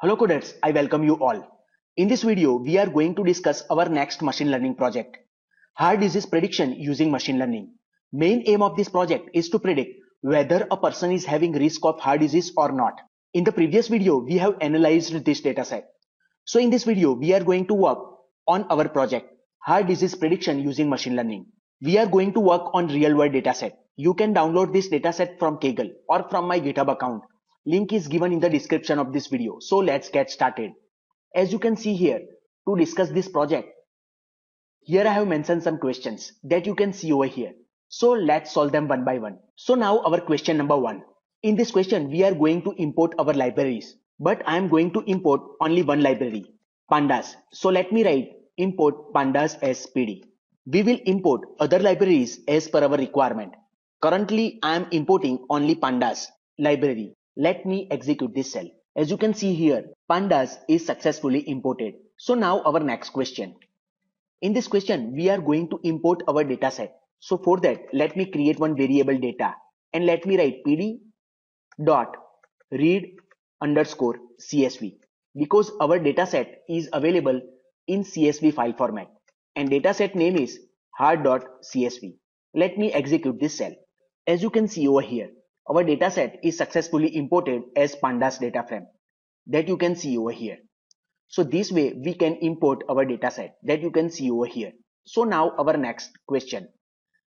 Hello coders, I welcome you all. In this video, we are going to discuss our next machine learning project, heart disease prediction using machine learning. Main aim of this project is to predict whether a person is having risk of heart disease or not. In the previous video, we have analyzed this dataset. So in this video, we are going to work on our project, heart disease prediction using machine learning. We are going to work on real world dataset. You can download this dataset from Kaggle or from my GitHub account. Link is given in the description of this video. So let's get started. As you can see here, to discuss this project, here I have mentioned some questions that you can see over here. So let's solve them one by one. So now our question number 1. In this question, we are going to import our libraries, but I am going to import only one library, pandas. So let me write import pandas as PD. We will import other libraries as per our requirement. Currently, I am importing only pandas library. Let me execute this cell. As you can see here, pandas is successfully imported. So now our next question. In this question, we are going to import our dataset. So for that, let me create one variable data and let me write pd dot read underscore CSV, because our dataset is available in CSV file format and dataset name is heart.csv. Let me execute this cell. As you can see over here, our dataset is successfully imported as pandas data frame that you can see over here. So this way we can import our dataset that you can see over here. So now our next question.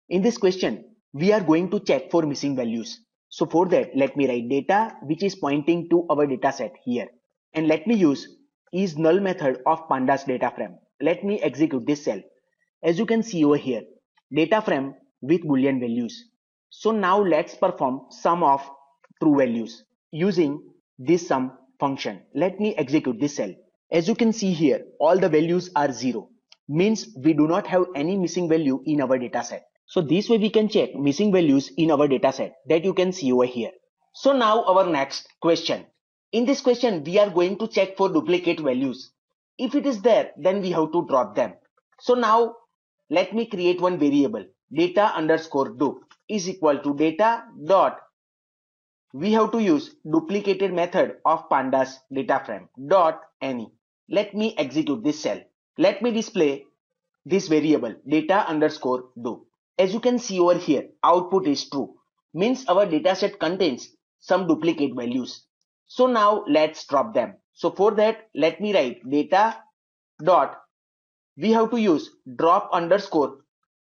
In this question, we are going to check for missing values. So for that, let me write data which is pointing to our dataset here. And let me use is null method of pandas data frame. Let me execute this cell. As you can see over here, data frame with Boolean values. So now let's perform sum of true values using this sum function. Let me execute this cell. As you can see here, all the values are 0. Means we do not have any missing value in our dataset. So this way we can check missing values in our dataset that you can see over here. So now our next question. In this question, we are going to check for duplicate values. If it is there, then we have to drop them. So now let me create one variable, data underscore do is equal to data dot. We have to use duplicated method of pandas data frame dot any. Let me execute this cell. Let me display this variable data underscore do. As you can see over here, output is true. Means our dataset contains some duplicate values. So now let's drop them. So for that, let me write data dot. We have to use drop underscore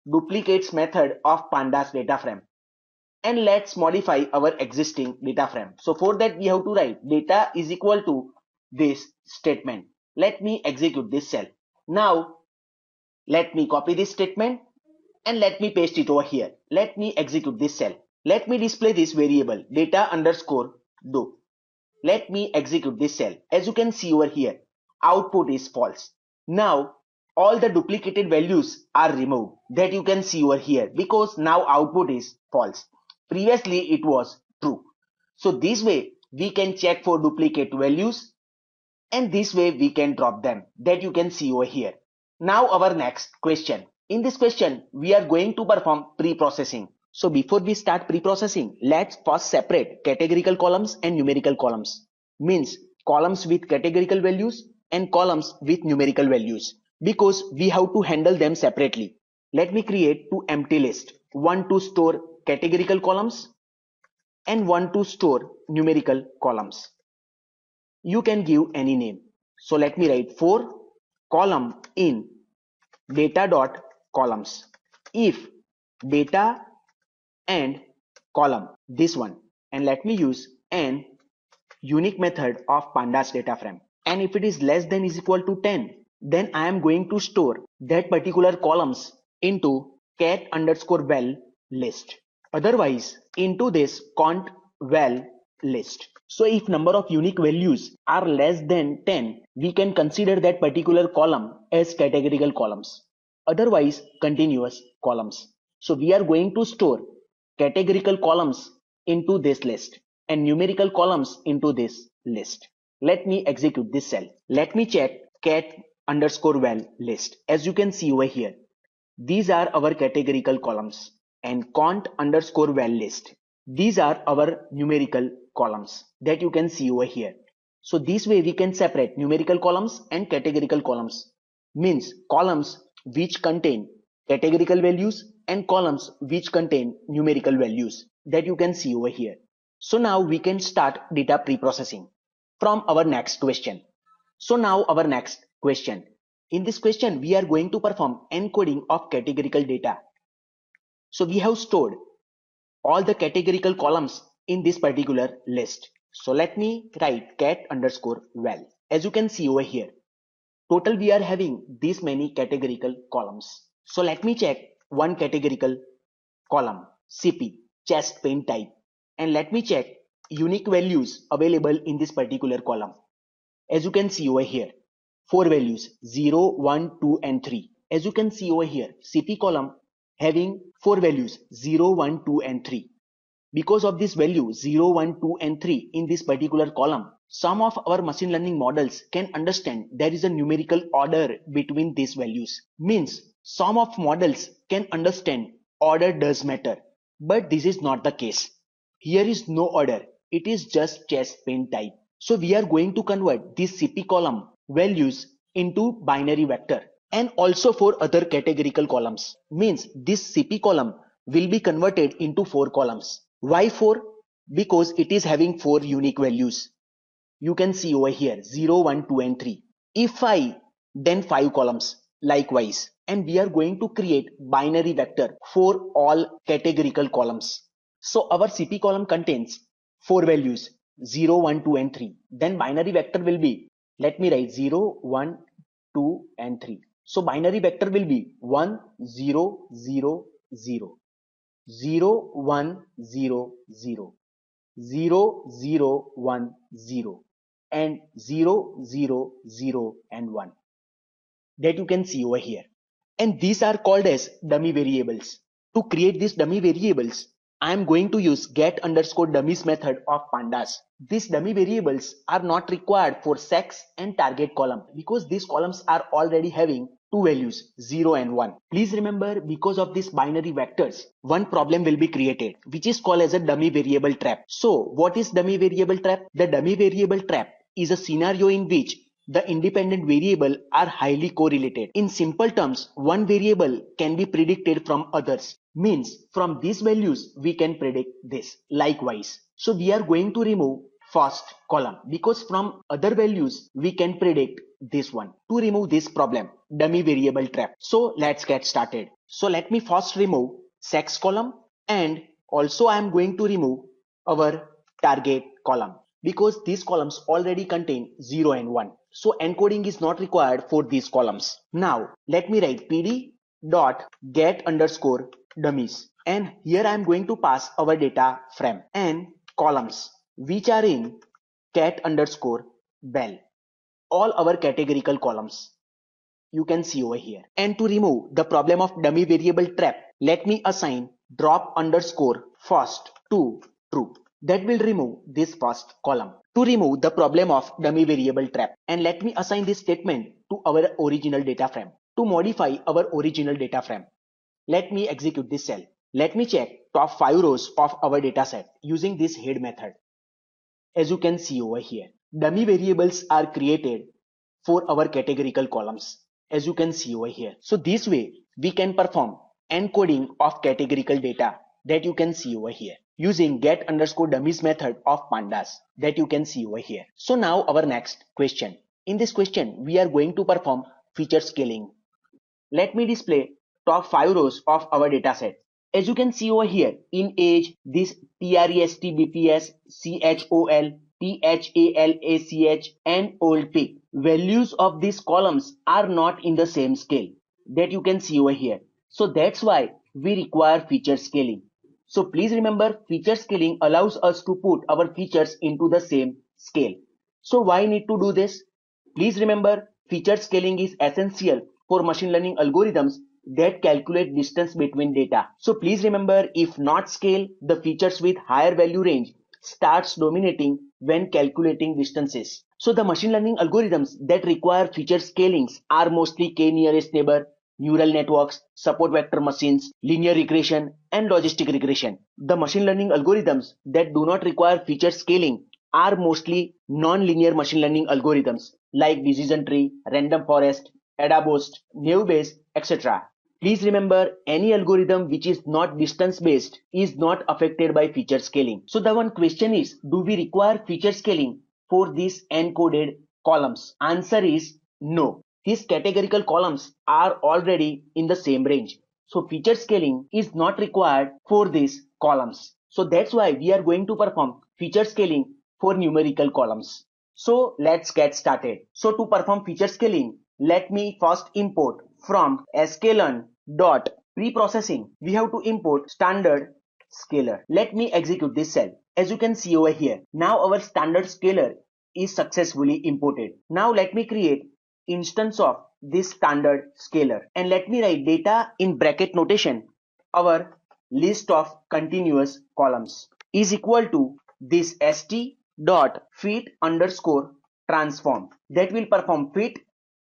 duplicates method of pandas data frame. And let's modify our existing data frame. So for that, we have to write data is equal to this statement. Let me execute this cell. Now let me copy this statement and let me paste it over here. Let me execute this cell. Let me display this variable data underscore do. Let me execute this cell. As you can see over here, output is false. Now all the duplicated values are removed that you can see over here, because now output is false. Previously it was true. So this way we can check for duplicate values and this way we can drop them that you can see over here. Now our next question. In this question, we are going to perform pre-processing. So before we start pre-processing, let's first separate categorical columns and numerical columns. Means columns with categorical values and columns with numerical values, because we have to handle them separately. Let me create two empty lists, one to store categorical columns and one to store numerical columns. You can give any name. So let me write for column in data dot columns. If data and column, this one, and let me use an unique method of pandas data frame. And if it is less than is equal to 10, then I am going to store that particular columns into cat underscore val list. Otherwise into this cont val list. So if number of unique values are less than 10, we can consider that particular column as categorical columns. Otherwise continuous columns. So we are going to store categorical columns into this list and numerical columns into this list. Let me execute this cell. Let me check cat underscore val list. As you can see over here, these are our categorical columns, and cont underscore val list. These are our numerical columns that you can see over here. So this way we can separate numerical columns and categorical columns. Means columns which contain categorical values and columns which contain numerical values that you can see over here. So now we can start data pre-processing from our next question. So now our next question. In this question, we are going to perform encoding of categorical data. So we have stored all the categorical columns in this particular list. So let me write cat_val. As you can see over here, total we are having this many categorical columns. So let me check one categorical column, CP, chest pain type, and let me check unique values available in this particular column. As you can see over here, 4 values 0, 1, 2 and 3. As you can see over here, CP column having 4 values 0, 1, 2 and 3. Because of this value 0, 1, 2 and 3 in this particular column, some of our machine learning models can understand there is a numerical order between these values. Means some of models can understand order does matter, but this is not the case. Here is no order, it is just chest pain type. So we are going to convert this CP column values into binary vector, and also for other categorical columns. Means this CP column will be converted into 4 columns. Why 4? Because it is having 4 unique values. You can see over here 0, 1, 2 and 3. If 5, then 5 columns likewise. And we are going to create binary vector for all categorical columns. So our CP column contains 4 values 0, 1, 2 and 3. Then binary vector will be, let me write 0, 1, 2 and 3. So binary vector will be 1, 0, 0, 0. 0, 1, 0, 0, 0, 0, 1, 0 and 0, 0, 0 and 1 that you can see over here. And these are called as dummy variables. To create these dummy variables, I am going to use get_dummies method of pandas. These dummy variables are not required for sex and target column because these columns are already having 2 values 0 and 1. Please remember, because of these binary vectors, one problem will be created which is called as a dummy variable trap. So what is dummy variable trap? The dummy variable trap is a scenario in which the independent variable are highly correlated. In simple terms, one variable can be predicted from others. Means from these values we can predict this. Likewise, so we are going to remove first column because from other values we can predict this one. To remove this problem, dummy variable trap. So let's get started. So let me first remove sex column, and also I am going to remove our target column because these columns already contain 0 and 1. So encoding is not required for these columns. Now let me write pd dot get_dummies, and here I am going to pass our data frame and columns which are in cat_val, all our categorical columns you can see over here. And to remove the problem of dummy variable trap, let me assign drop_first to true. That will remove this first column. To remove the problem of dummy variable trap, and let me assign this statement to our original data frame. To modify our original data frame, let me execute this cell. Let me check top 5 rows of our dataset using this head method. As you can see over here, dummy variables are created for our categorical columns, as you can see over here. So this way we can perform encoding of categorical data that you can see over here using get_dummies method of pandas that you can see over here. So now our next question. In this question we are going to perform feature scaling. Let me display top 5 rows of our dataset. As you can see over here, in age, this TREST, BPS, CHOL, PHALACH and old peak. Values of these columns are not in the same scale that you can see over here. So that's why we require feature scaling. So please remember, feature scaling allows us to put our features into the same scale. So why need to do this? Please remember, feature scaling is essential for machine learning algorithms that calculate distance between data. So please remember, if not scale, the features with higher value range starts dominating when calculating distances. So the machine learning algorithms that require feature scalings are mostly K-nearest neighbor, neural networks, support vector machines, linear regression, and logistic regression. The machine learning algorithms that do not require feature scaling are mostly non-linear machine learning algorithms like decision tree, random forest, AdaBoost, naive-Bayes, etc. Please remember, any algorithm which is not distance based is not affected by feature scaling. So the one question is, do we require feature scaling for these encoded columns? Answer is no. These categorical columns are already in the same range. So feature scaling is not required for these columns. So that's why we are going to perform feature scaling for numerical columns. So let's get started. So to perform feature scaling, let me first import from sklearn dot preprocessing. We have to import standard scaler. Let me execute this cell. As you can see over here, now our standard scaler is successfully imported. Now let me create instance of this standard scaler and let me write data in bracket notation. Our list of continuous columns is equal to this st dot fit underscore transform that will perform fit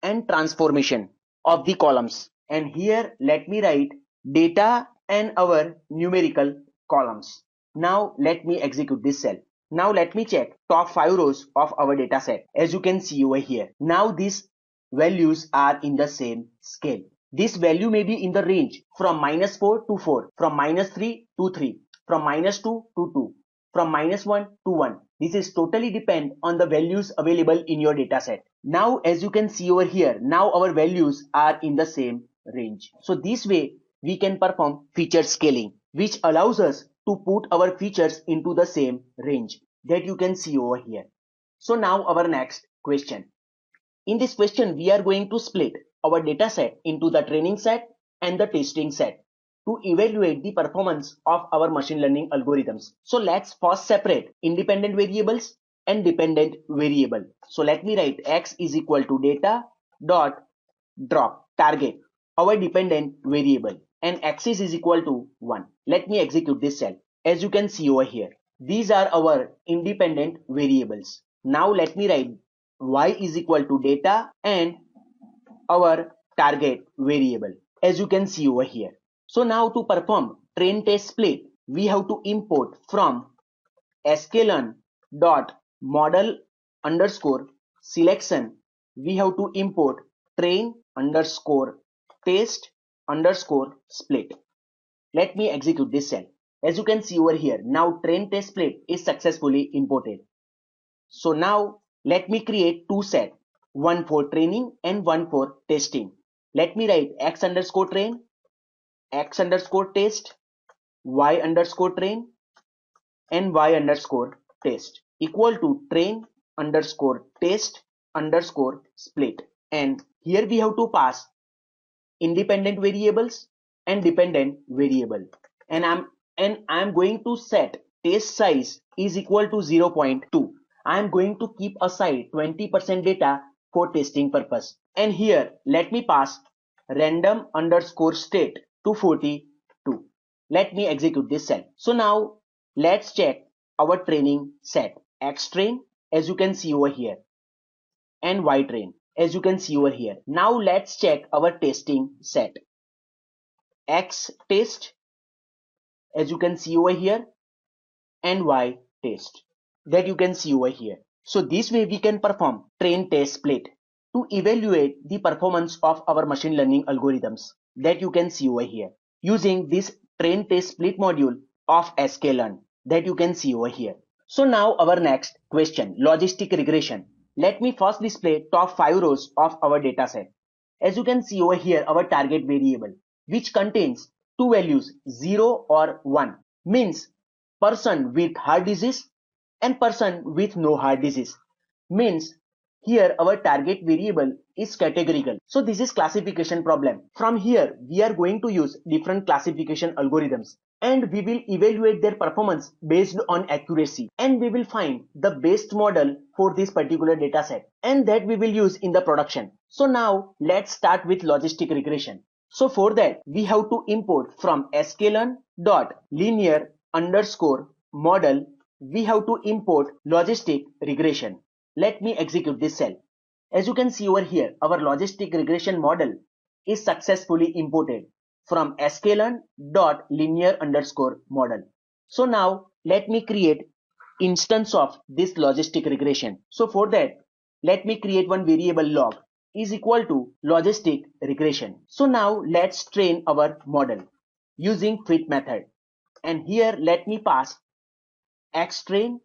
and transformation of the columns. And here let me write data and our numerical columns. Now let me execute this cell. Now let me check top 5 rows of our data set. As you can see over here, now these values are in the same scale. This value may be in the range from -4 to 4, from -3 to 3, from -2 to 2, from -1 to 1. This is totally depend on the values available in your data set. Now as you can see over here, now our values are in the same range. So this way we can perform feature scaling, which allows us to put our features into the same range that you can see over here. So now our next question. In this question, we are going to split our data set into the training set and the testing set to evaluate the performance of our machine learning algorithms. So let's first separate independent variables and dependent variable. So let me write x is equal to data dot drop target, our dependent variable, and axis is equal to 1. Let me execute this cell. As you can see over here, these are our independent variables. Now let me write y is equal to data and our target variable, as you can see over here. So now to perform train test split, we have to import from sklearn dot model underscore selection. We have to import train underscore test underscore split. Let me execute this cell. As you can see over here, now train test split is successfully imported. So now let me create two sets, one for training and one for testing. Let me write x underscore train, x underscore test, y underscore train, and y underscore test equal to train underscore test underscore split. And here we have to pass independent variables and dependent variable. And I'm going to set test size is equal to 0.2. I am going to keep aside 20% data for testing purpose. And here let me pass random underscore state to 42. Let me execute this cell. So now let's check our training set. X train, as you can see over here, and Y train, as you can see over here. Now let's check our testing set. X test, as you can see over here, and Y test, that you can see over here. So this way we can perform train test split to evaluate the performance of our machine learning algorithms, that you can see over here, using this train test split module of sklearn, that you can see over here. So now our next question, logistic regression. Let me first display top 5 rows of our data set. As you can see over here, our target variable, which contains two values 0 or 1, means person with heart disease and person with no heart disease. Means here our target variable is categorical. So this is classification problem. From here we are going to use different classification algorithms and we will evaluate their performance based on accuracy, and we will find the best model for this particular data set, and that we will use in the production. So now let's start with logistic regression. So for that we have to import from sklearn dot linear underscore model, we have to import logistic regression. Let me execute this cell. As you can see over here, our logistic regression model is successfully imported from sklearn dot linear underscore model. So now let me create instance of this logistic regression. So for that, let me create one variable log is equal to logistic regression. So now let's train our model using fit method. And here let me pass x train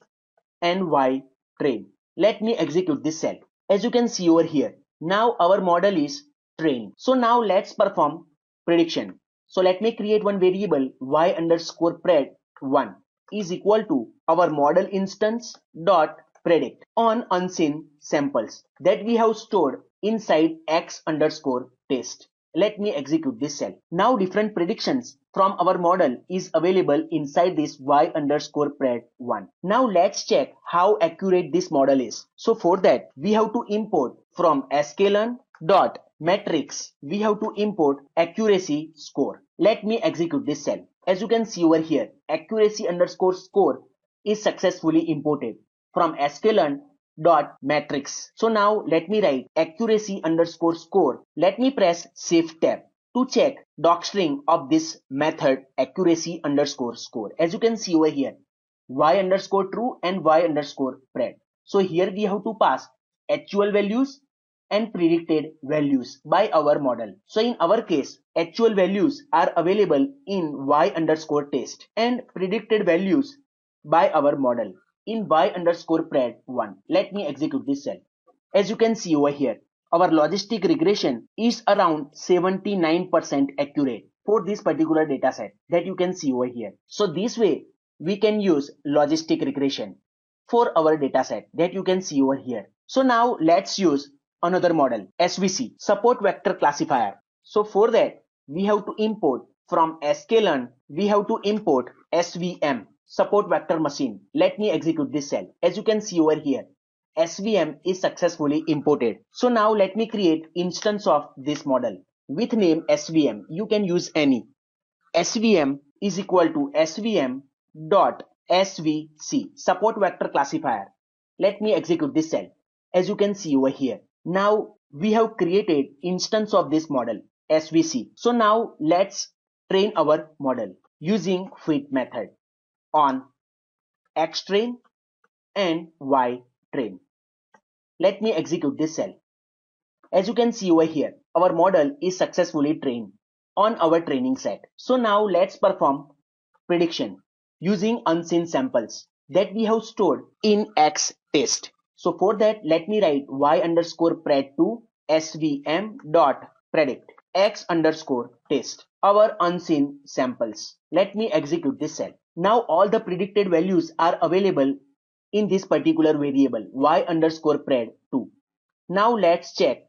and y train. Let me execute this cell. As you can see over here, now our model is trained. So now let's perform prediction. So let me create one variable y underscore pred 1 is equal to our model instance dot predict on unseen samples that we have stored inside x underscore test. Let me execute this cell. Now different predictions from our model is available inside this y underscore pred 1. Now let's check how accurate this model is. So for that, we have to import from sklearn dot matrix, we have to import accuracy score. Let me execute this cell. As you can see over here, accuracy underscore score is successfully imported from sklearn dot matrix. So now let me write accuracy underscore score. Let me press shift tab to check docstring of this method accuracy underscore score. As you can see over here, y underscore true and y underscore pred. So here we have to pass actual values and predicted values by our model. So in our case, actual values are available in y underscore test and predicted values by our model in y underscore pred 1. Let me execute this cell. As you can see over here, our logistic regression is around 79% accurate for this particular data set that you can see over here. So this way we can use logistic regression for our data set that you can see over here. So now let's use another model, SVC, support vector classifier. So for that, we have to import from sklearn, we have to import SVM, support vector machine. Let me execute this cell. As you can see over here, SVM is successfully imported. So now let me create instance of this model with name SVM. You can use any. SVM is equal to SVM dot SVC, support vector classifier. Let me execute this cell. As you can see over here, now we have created instance of this model SVC. So now let's train our model using fit method on x train and y train. Let me execute this cell. As you can see over here, our model is successfully trained on our training set. So now let's perform prediction using unseen samples that we have stored in x test. So for that, let me write y underscore pred 2 svm dot predict x underscore test, our unseen samples. Let me execute this cell. Now all the predicted values are available in this particular variable y underscore pred 2. Now let's check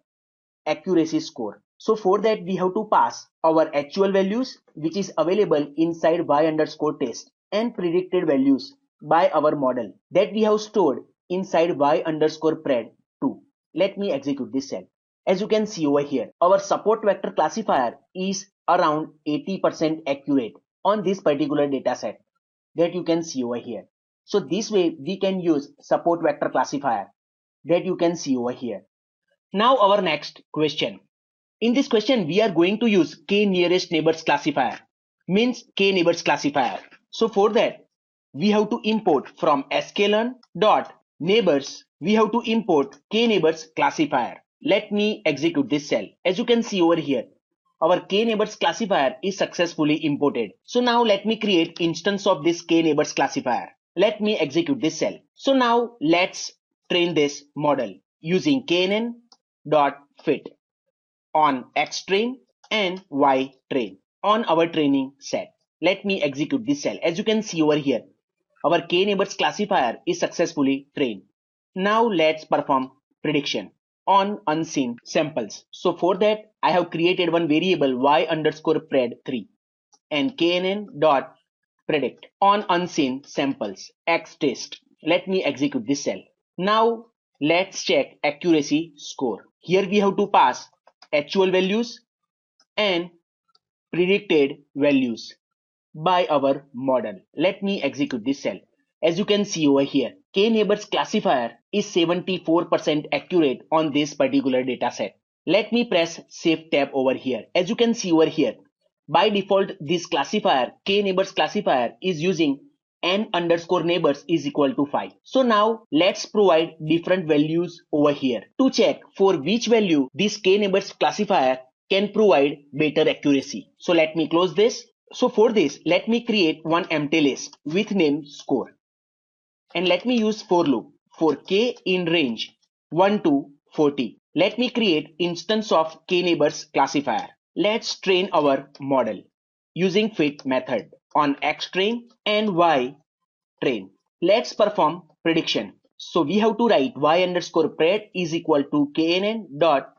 accuracy score. So for that, we have to pass our actual values which is available inside y underscore test and predicted values by our model that we have stored inside y underscore pred 2. Let me execute this cell. As you can see over here, our support vector classifier is around 80% accurate on this particular data set that you can see over here. So this way we can use support vector classifier that you can see over here. Now our next question. In this question, we are going to use KNearest neighbors classifier, means KNeighbors classifier. So for that, we have to import from sklearn dot neighbors, we have to import KNeighbors classifier. Let me execute this cell. As you can see over here, our KNeighbors classifier is successfully imported. So now let me create instance of this KNeighbors classifier. Let me execute this cell. So now let's train this model using knn dot fit on x train and y train on our training set. Let me execute this cell. As you can see over here, our KNeighbors classifier is successfully trained. Now let's perform prediction on unseen samples. So for that, I have created one variable y underscore pred 3 and knn dot predict on unseen samples x test. Let me execute this cell. Now let's check accuracy score. Here we have to pass actual values and predicted values by our model. Let me execute this cell. As you can see over here, KNeighbors classifier is 74% accurate on this particular data set. Let me press shift tab over here. As you can see over here, by default this classifier, KNeighbors classifier, is using n underscore neighbors is equal to 5. So now let's provide different values over here to check for which value this KNeighbors classifier can provide better accuracy. So let me close this. So for this, let me create one empty list with name score. And let me use for loop for k in range 1 to 40. Let me create instance of KNeighbors classifier. Let's train our model using fit method on X train and Y train. Let's perform prediction. So we have to write y underscore pred is equal to knn dot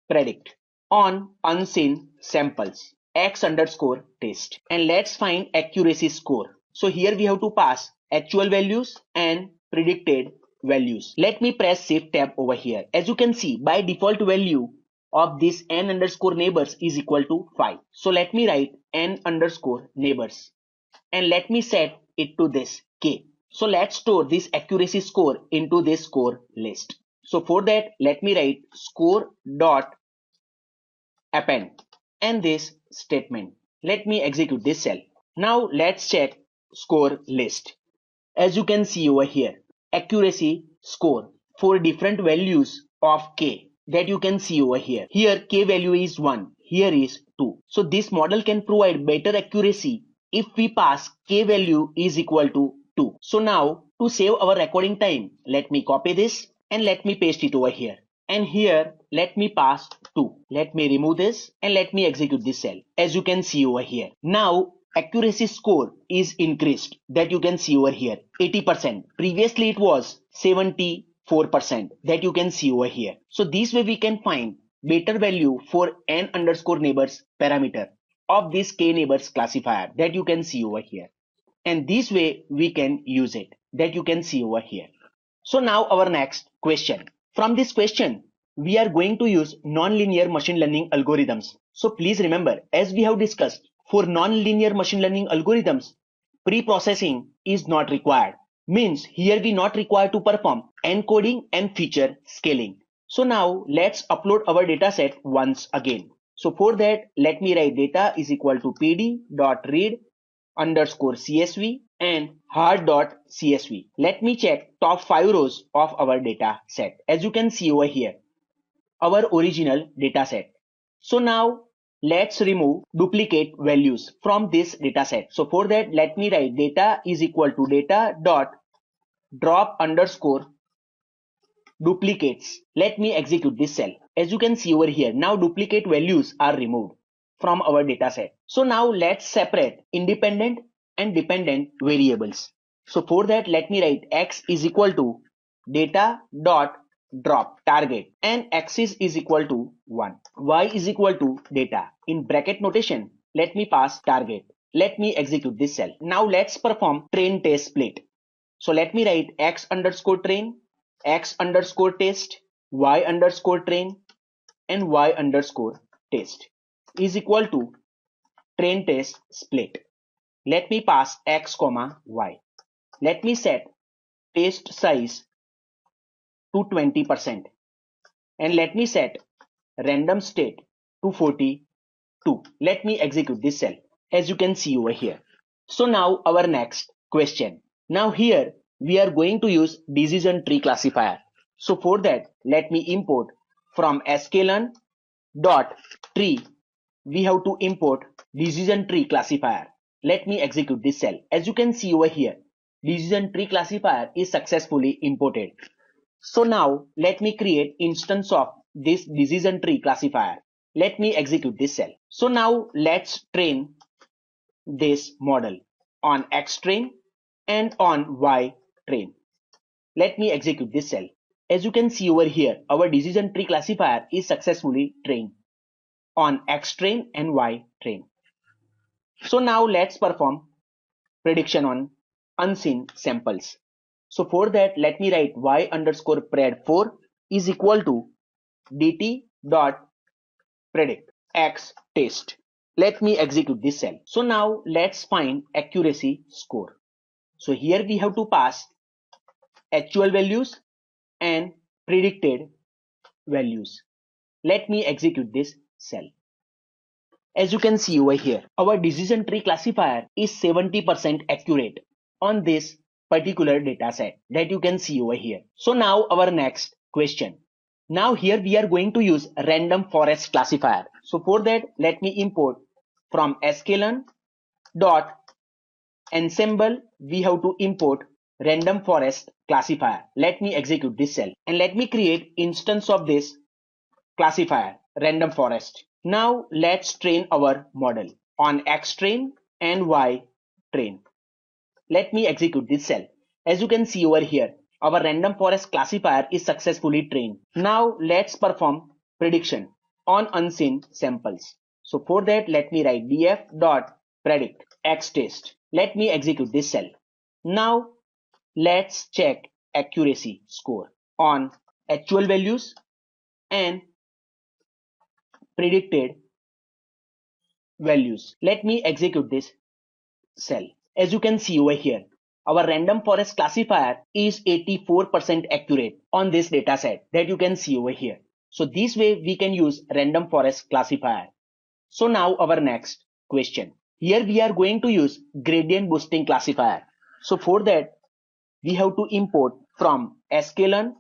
predict on unseen samples x underscore test. And let's find accuracy score. So here we have to pass actual values and predicted values. Let me press shift tab over here. As you can see, by default value of this n underscore neighbors is equal to 5. So let me write n underscore neighbors and let me set it to this k. So let's store this accuracy score into this score list. So for that, let me write score dot append and this statement. Let me execute this cell. Now let's check score list. As you can see over here, accuracy score for different values of k that you can see over here. Here k value is 1, here is 2. So this model can provide better accuracy if we pass k value is equal to 2. So now to save our recording time, let me copy this and let me paste it over here. And here let me pass 2. Let me remove this and let me execute this cell. As you can see over here. Now accuracy score is increased that you can see over here 80%. Previously it was 74% that you can see over here. So this way we can find better value for n underscore neighbors parameter of this KNeighbors classifier that you can see over here. And this way we can use it that you can see over here. So now our next question. From this question, we are going to use non-linear machine learning algorithms. So please remember, as we have discussed, for non-linear machine learning algorithms, pre-processing is not required. Means here we not required to perform encoding and feature scaling. So now let's upload our dataset once again. So for that, let me write data is equal to pd.read underscore CSV and hard.csv. Let me check top 5 rows of our data set. As you can see over here, our original data set. So now let's remove duplicate values from this data set. So for that, let me write data is equal to data dot drop underscore duplicates. Let me execute this cell. As you can see over here, now duplicate values are removed from our data set. So now let's separate independent and dependent variables. So for that, let me write x is equal to data dot drop target and axis is equal to 1. Y is equal to data. In bracket notation, let me pass target. Let me execute this cell. Now let's perform train test split. So let me write x underscore train, x underscore test, y underscore train and y underscore test is equal to train test split. Let me pass x comma y. Let me set test size to 20% and let me set random state to 42. Let me execute this cell as you can see over here. So now our next question. Now here we are going to use decision tree classifier. So for that, let me import from sklearn dot tree. We have to import decision tree classifier. Let me execute this cell. As you can see over here, decision tree classifier is successfully imported. So now let me create instance of this decision tree classifier. Let me execute this cell. So now let's train this model on X train and on Y train. Let me execute this cell. As you can see over here, our decision tree classifier is successfully trained on X train and Y train. So now let's perform prediction on unseen samples. So for that, let me write y underscore pred 4 is equal to dt dot predict x test. Let me execute this cell. So now let's find accuracy score. So here we have to pass actual values and predicted values. Let me execute this cell. As you can see over here, our decision tree classifier is 70% accurate on this particular data set that you can see over here. So now our next question. Now here we are going to use random forest classifier. So for that, let me import from sklearn dot ensemble. We have to import random forest classifier. Let me execute this cell and let me create instance of this classifier random forest. Now let's train our model on X train and Y train. Let me execute this cell. As you can see over here, our random forest classifier is successfully trained. Now let's perform prediction on unseen samples. So for that, let me write df.predict x test. Let me execute this cell. Now let's check accuracy score on actual values and predicted values. Let me execute this cell. As you can see over here, our random forest classifier is 84% accurate on this data set that you can see over here. So this way we can use random forest classifier. So now our next question. Here we are going to use gradient boosting classifier. So for that, we have to import from sklearn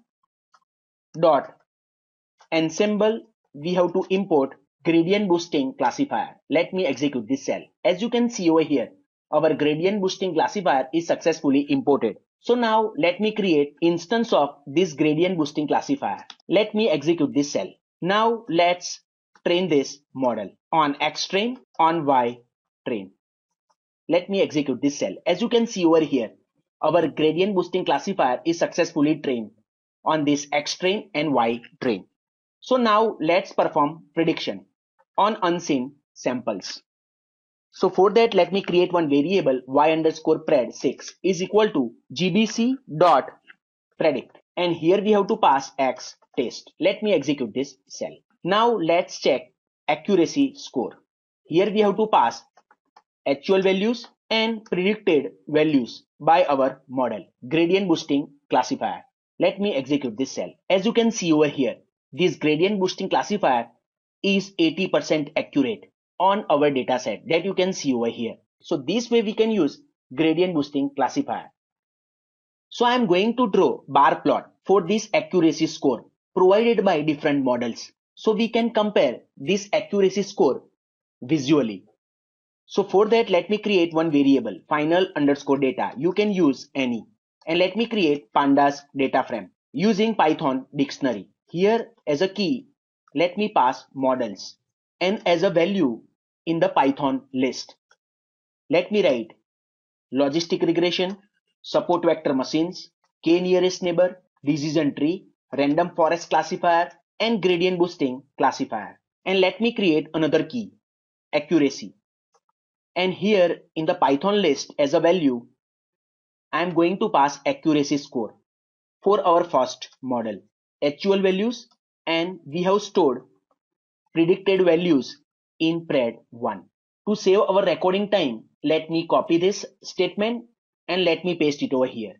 dot ensemble. We have to import gradient boosting classifier. Let me execute this cell. As you can see over here, our gradient boosting classifier is successfully imported. So now let me create instance of this gradient boosting classifier. Let me execute this cell. Now let's train this model on X train, on Y train. Let me execute this cell. As you can see over here, our gradient boosting classifier is successfully trained on this X train and Y train. So now let's perform prediction on unseen samples. So for that, let me create one variable y underscore pred 6 is equal to gbc dot predict. And here we have to pass x test. Let me execute this cell. Now let's check accuracy score. Here we have to pass actual values and predicted values by our model gradient boosting classifier. Let me execute this cell. As you can see over here, this gradient boosting classifier is 80% accurate on our data set that you can see over here. So this way we can use gradient boosting classifier. So I am going to draw bar plot for this accuracy score provided by different models. So we can compare this accuracy score visually. So for that, let me create one variable final underscore data. You can use any. And let me create pandas data frame using Python dictionary. Here as a key, let me pass models and as a value in the Python list. Let me write logistic regression, support vector machines, KNearest neighbor, decision tree, random forest classifier, and gradient boosting classifier. And let me create another key, accuracy. And here in the Python list as a value, I am going to pass accuracy score for our first model, actual values, and we have stored predicted values in pred1. To save our recording time, let me copy this statement and let me paste it over here.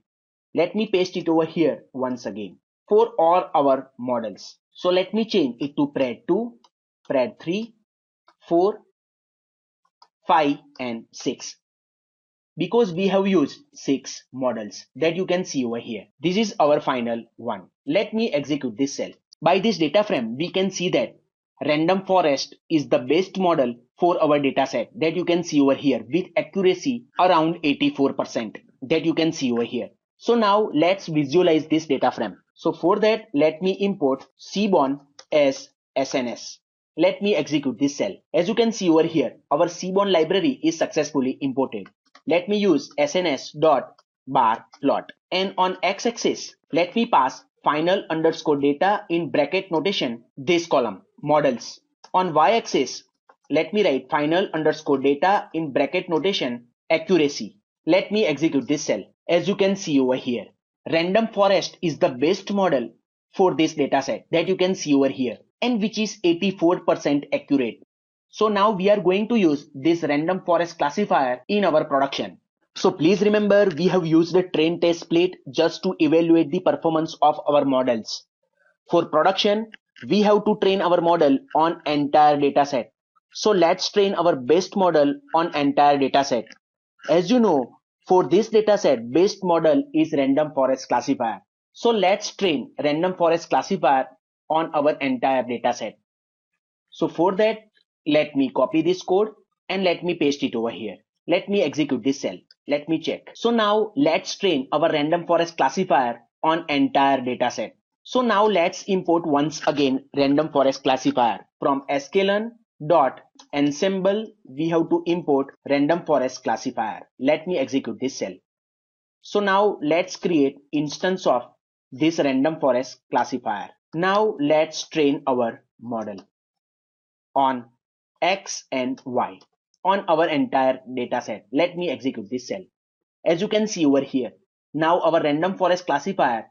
Let me paste it over here once again for all our models. So let me change it to pred2, pred3, 4, 5 and 6. Because we have used 6 models that you can see over here. This is our final one. Let me execute this cell. By this data frame, we can see that random forest is the best model for our dataset that you can see over here with accuracy around 84% that you can see over here. So now let's visualize this data frame. So for that, let me import Seaborn as SNS. Let me execute this cell. As you can see over here, our Seaborn library is successfully imported. Let me use sns.bar plot. And on x-axis, let me pass final underscore data in bracket notation this column, models. On y-axis, let me write final underscore data in bracket notation accuracy. Let me execute this cell. As you can see over here, random forest is the best model for this dataset that you can see over here and which is 84% accurate. So now we are going to use this random forest classifier in our production. So please remember, we have used a train test split just to evaluate the performance of our models. For production, we have to train our model on entire dataset. So let's train our best model on entire dataset. As you know, For this dataset, best model is random forest classifier. So let's train random forest classifier on our entire dataset. So for that, let me copy this code and let me paste it over here. Let me execute this cell. Let me check. So now let's train our random forest classifier on entire dataset. So now let's import once again random forest classifier from sklearn.ensemble. We have to import random forest classifier. Let me execute this cell. So now let's create instance of this random forest classifier. Now let's train our model on X and Y on our entire data set. Let me execute this cell. As you can see over here, now our random forest classifier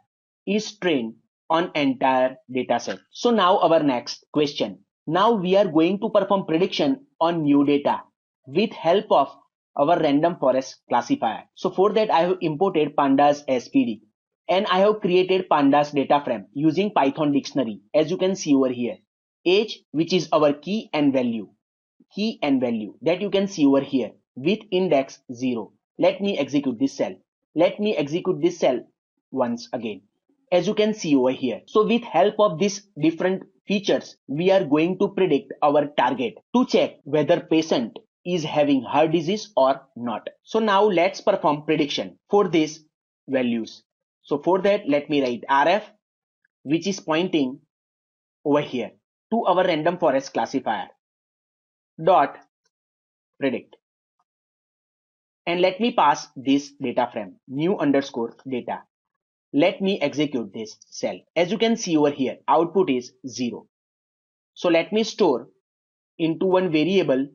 is trained on entire data set. So now our next question. Now we are going to perform prediction on new data with help of our random forest classifier. So for that I have imported pandas SPD and I have created pandas data frame using Python dictionary. As you can see over here, age, which is our key and value that you can see over here with index 0. Let me execute this cell. Let me execute this cell once again. As you can see over here. So with help of these different features, we are going to predict our target to check whether patient is having heart disease or not. So now let's perform prediction for these values. So for that, let me write RF, which is pointing over here to our random forest classifier dot predict, and let me pass this data frame new underscore data. Let me execute this cell. As you can see over here, output is 0. So let me store into one variable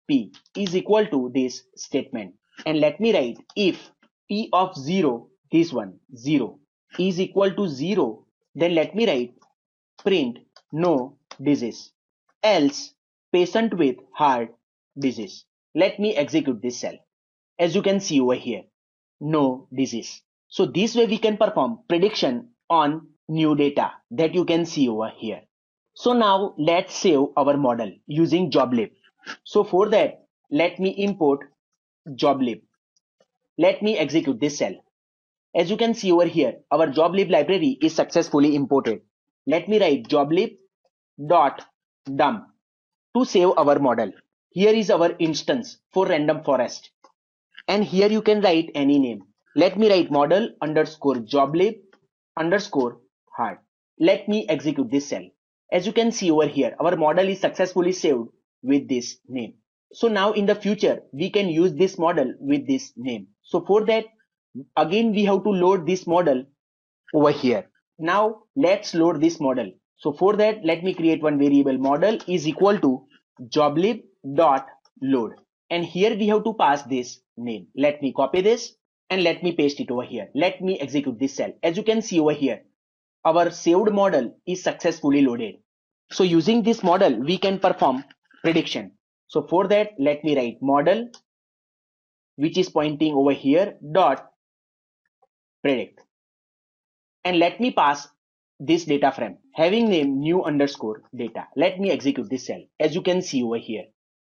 p is equal to this statement, and let me write if p of 0, this one 0, is equal to 0, then let me write print no disease, else patient with heart disease. Let me execute this cell. As you can see over here, no disease. So this way we can perform prediction on new data that you can see over here. So now let's save our model using Joblib. So for that, let me import Joblib. Let me execute this cell. As you can see over here, our Joblib library is successfully imported. Let me write joblib.dump to save our model. Here is our instance for random forest. And here you can write any name. Let me write model underscore joblib underscore heart. Let me execute this cell. As you can see over here, our model is successfully saved with this name. So now in the future, we can use this model with this name. So for that, again we have to load this model over here. Now let's load this model. So for that, let me create one variable model is equal to joblib.load. And here we have to pass this name. Let me copy this and let me paste it over here. Let me execute this cell. As you can see over here, our saved model is successfully loaded. So using this model, we can perform prediction. So for that, let me write model, which is pointing over here, dot predict. And let me pass this data frame having name new underscore data. Let me execute this cell. As you can see over here.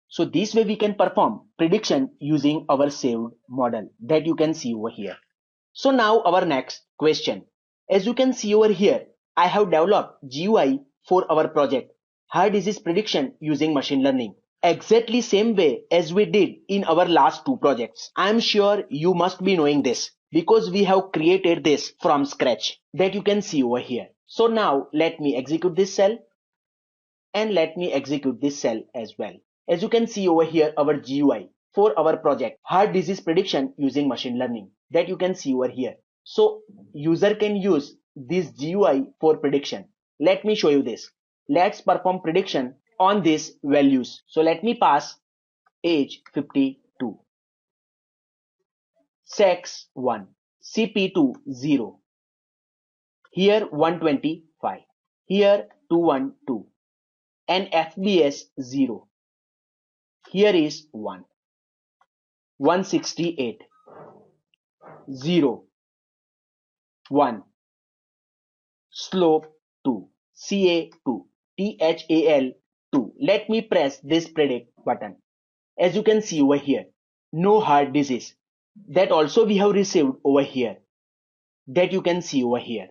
So this way we can perform prediction using our saved model that you can see over here. So now our next question. As you can see over here, I have developed GUI for our project heart disease prediction using machine learning. Exactly same way as we did in our last two projects. I am sure you must be knowing this because we have created this from scratch that you can see over here. So now let me execute this cell and let me execute this cell as well. As you can see over here, our GUI for our project heart disease prediction using machine learning that you can see over here. So user can use this GUI for prediction. Let me show you this. Let's perform prediction on these values. So let me pass age 52, sex 1, CP2 0, here 125, here 212, and FBS 0. Here is 1, 168, 0, 1, slope 2, CA2, THAL 2. Let me press this predict button. As you can see over here, no heart disease. that also we have received over here, that you can see over here.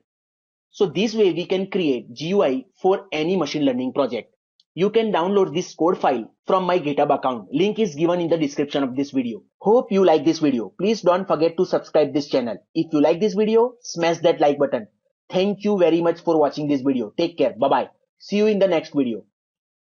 So this way we can create GUI for any machine learning project. You can download this code file from my GitHub account. Link is given in the description of this video. Hope you like this video. Please don't forget to subscribe this channel. If you like this video, smash that like button. Thank you very much for watching this video. Take care. Bye bye. See you in the next video.